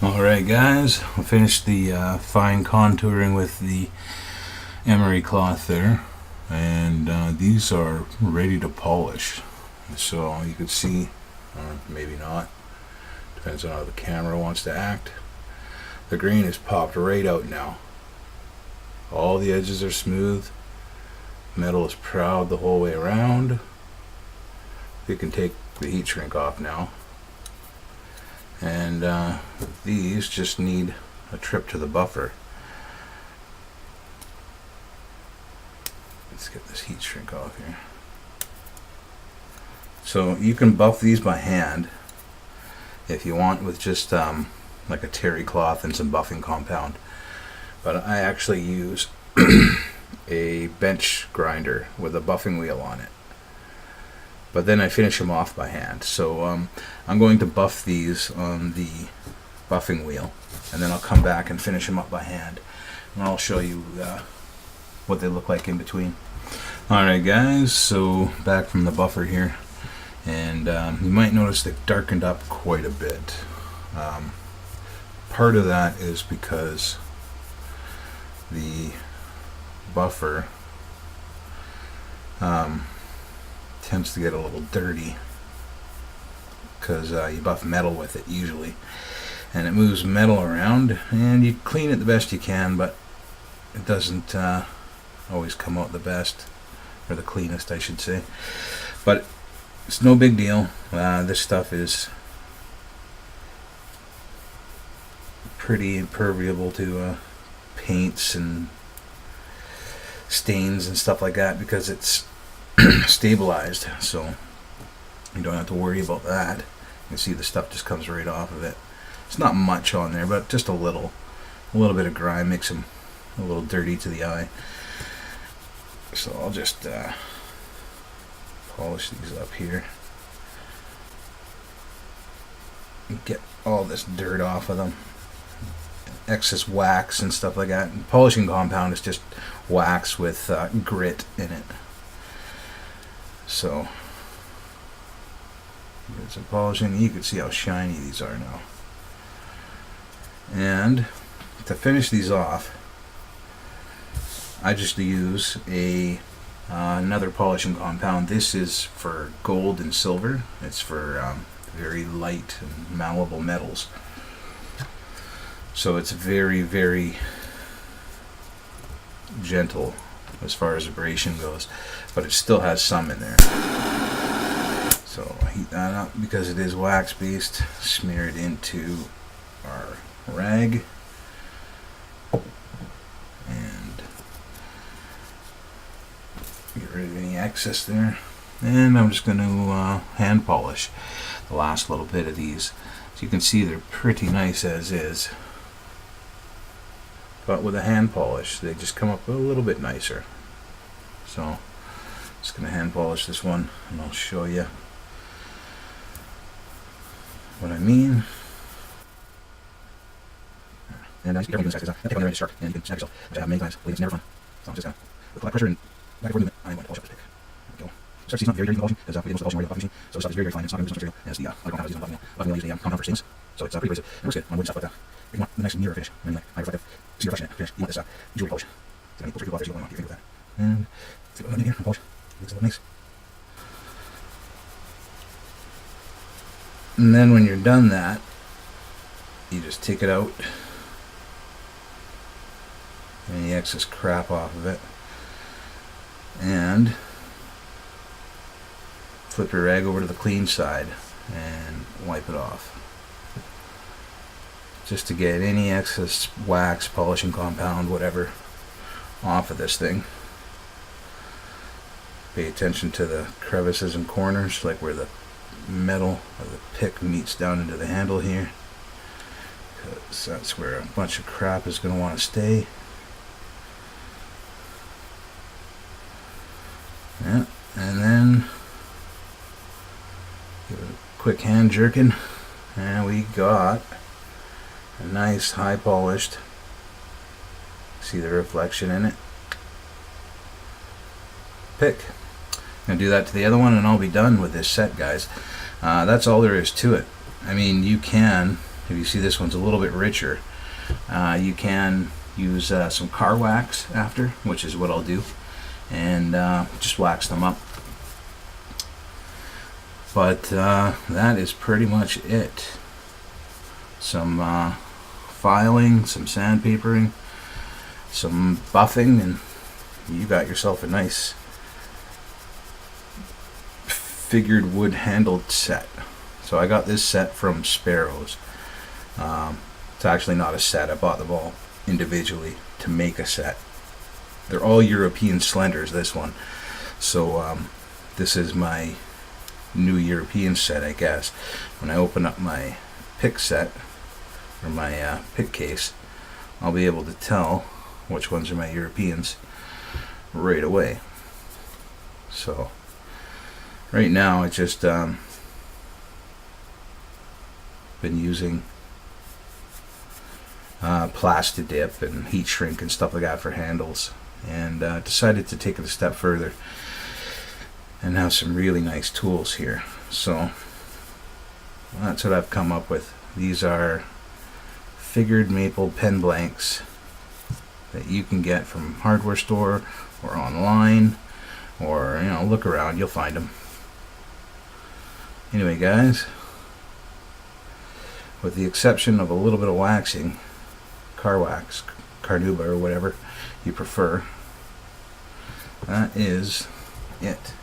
Alright guys, I finished the fine contouring with the emery cloth there, and these are ready to polish. So you can see, maybe not, depends on how the camera wants to act, the green is popped right out now. All the edges are smooth, metal is proud the whole way around. You can take the heat shrink off now. And these just need a trip to the buffer. Let's get this heat shrink off here. So you can buff these by hand if you want, with just like a terry cloth and some buffing compound, but I actually use a bench grinder with a buffing wheel on it. But then I finish them off by hand. So I'm going to buff these on the buffing wheel, and then I'll come back and finish them up by hand, and I'll show you what they look like in between. Alright guys, so back from the buffer here, and you might notice they've darkened up quite a bit. Part of that is because the buffer tends to get a little dirty, because you buff metal with it usually, and it moves metal around, and you clean it the best you can, but it doesn't always come out the best, or the cleanest I should say. But it's no big deal. This stuff is pretty impermeable to paints and stains and stuff like that, because it's stabilized, so you don't have to worry about that. You can see the stuff just comes right off of it. It's not much on there, but just a little bit of grime makes them a little dirty to the eye. So I'll just polish these up here and get all this dirt off of them, excess wax and stuff like that. And polishing compound is just wax with grit in it. So get some polishing. You can see how shiny these are now. And to finish these off, I just use another polishing compound. This is for gold and silver. It's for very light and malleable metals. So it's very, very gentle as far as abrasion goes, but it still has some in there. So I heat that up because it is wax based. Smear it into our rag, and get rid of any excess there. And I'm just going to hand polish the last little bit of these. So you can see they're pretty nice as is, but with a hand polish they just come up a little bit nicer. So I'm just going to hand polish this one, and I'll show you what I mean. And you can do this because that tape on there is sharp, and you can snap yourself, which I have many times. It's never fun. So I'm just going to, with collect pressure and back and forth movement, I'm going to polish up this pick. There we go. Start to see it's not very dirty in the polishing, because we did most of the polishing already off the machine, so the stuff is very, very fine. It's not going to be so much material as the other compound I was using on the buffing wheel. Buffing wheel usually compound for stains, so it's pretty basic. It works good on wooden stuff like that. If you want the nice nearer finish, I mean like high reflective, see reflection in it, finish, you want this jewelry polish. So I need to pull your glove first, you want to get your finger with that. And let's go ahead in here and polish. Looks a little nice. And then when you're done that, you just take it out, any excess crap off of it, and flip your rag over to the clean side and wipe it off, just to get any excess wax, polishing compound, whatever, off of this thing. Pay attention to the crevices and corners, like where the metal or the pick meets down into the handle here, because that's where a bunch of crap is going to want to stay. Yeah, and then give it a quick hand jerking, and we got a nice high polished, see the reflection in it, pick. I'm going to do that to the other one and I'll be done with this set, guys. That's all there is to it. I mean, you can if you see this one's a little bit richer, you can use some car wax after, which is what I'll do, and just wax them up. But that is pretty much it. Some filing, some sandpapering, some buffing, and you got yourself a nice figured wood handled set. So I got this set from Sparrows. It's actually not a set. I bought them all individually to make a set. They're all European slenders, this one. So this is my new European set, I guess. When I open up my pick set, or my pick case, I'll be able to tell which ones are my Europeans right away. So right now I just been using Plastidip and heat shrink and stuff like that for handles, and decided to take it a step further and have some really nice tools here. So that's what I've come up with. These are figured maple pen blanks that you can get from hardware store or online, or look around, you'll find them. Anyway guys, with the exception of a little bit of waxing, car wax, carnauba, or whatever you prefer, that is it.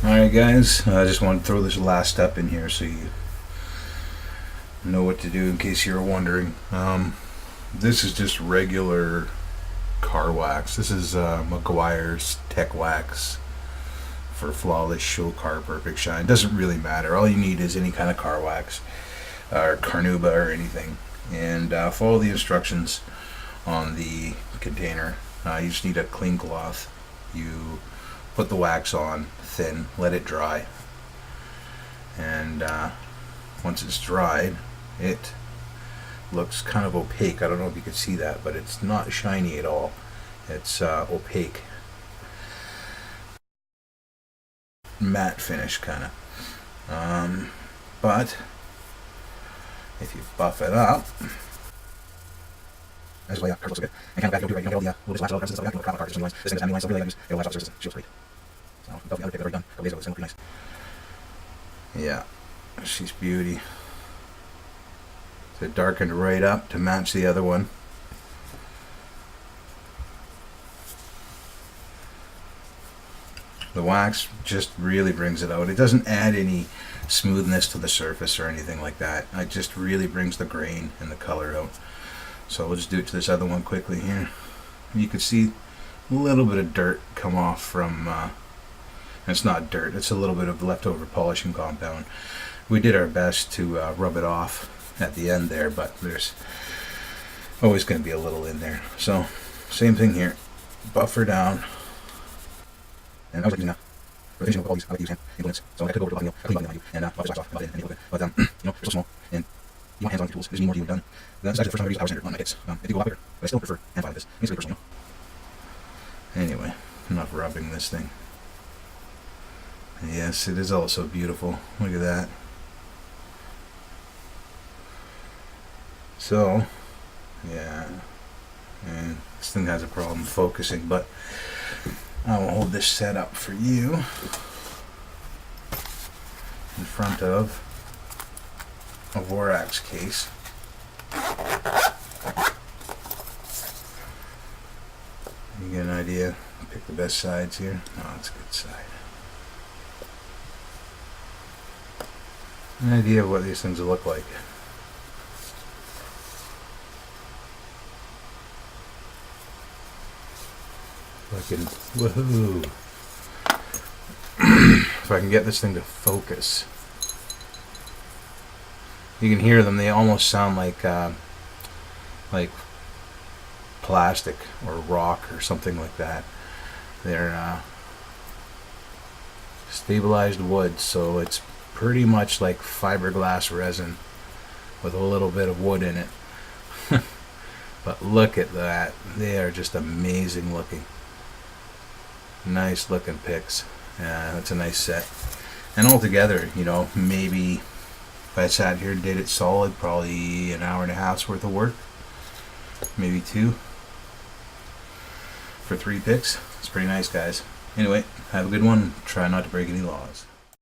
Alright guys, I just want to throw this last step in here so you know what to do in case you're wondering. This is just regular car wax. This is Meguiar's Tech Wax for flawless show car perfect shine. Doesn't really matter. All you need is any kind of car wax or carnauba or anything, and follow the instructions on the container. You just need a clean cloth. You put the wax on thin, let it dry, and once it's dried, it looks kind of opaque. I don't know if you can see that, but it's not shiny at all. It's opaque, matte finish kind of. But if you buff it up, that's why looks good. And kind of back you'll do right. You don't get all the little wax all across this stuff. You don't crop apart. This thing is lines. So really, it'll wax off the surface. She'll straight. So buff the other pick already done. A couple days ago, this thing looked pretty nice. Yeah, she's beauty. So it darkened right up to match the other one. The wax just really brings it out. It doesn't add any smoothness to the surface or anything like that. It just really brings the grain and the color out. So we'll just do it to this other one quickly here. You can see a little bit of dirt come off from, it's not dirt, it's a little bit of leftover polishing compound. We did our best to rub it off at the end there, but there's always going to be a little in there. So same thing here, buffer down, and I was using rotation of all these. I like to use hand implements, so I took over to buffing and buff this wax off, buff it in, and but they're so small, and you want hands-on tools. There's need more to you done. That's actually the first time I use a power sander on my kits. They do go a lot bigger, but I still prefer hand filing this. Makes it personal. Anyway, enough rubbing this thing. Yes, it is also beautiful. Look at that. So, yeah, and this thing has a problem focusing, but I will hold this set up for you in front of a Vorax case. You get an idea. Pick the best sides here. Oh, that's a good side. An idea of what these things will look like. Woohoo! If I can get this thing to focus, you can hear them. They almost sound like plastic or rock or something like that. They're stabilized wood, so it's pretty much like fiberglass resin with a little bit of wood in it. But look at that. They are just amazing looking. Nice looking picks. Yeah, that's a nice set. And altogether, maybe If I sat here and did it solid, probably an hour and a half's worth of work, maybe 2 for 3 picks. It's pretty nice, guys. Anyway, have a good one. Try not to break any laws.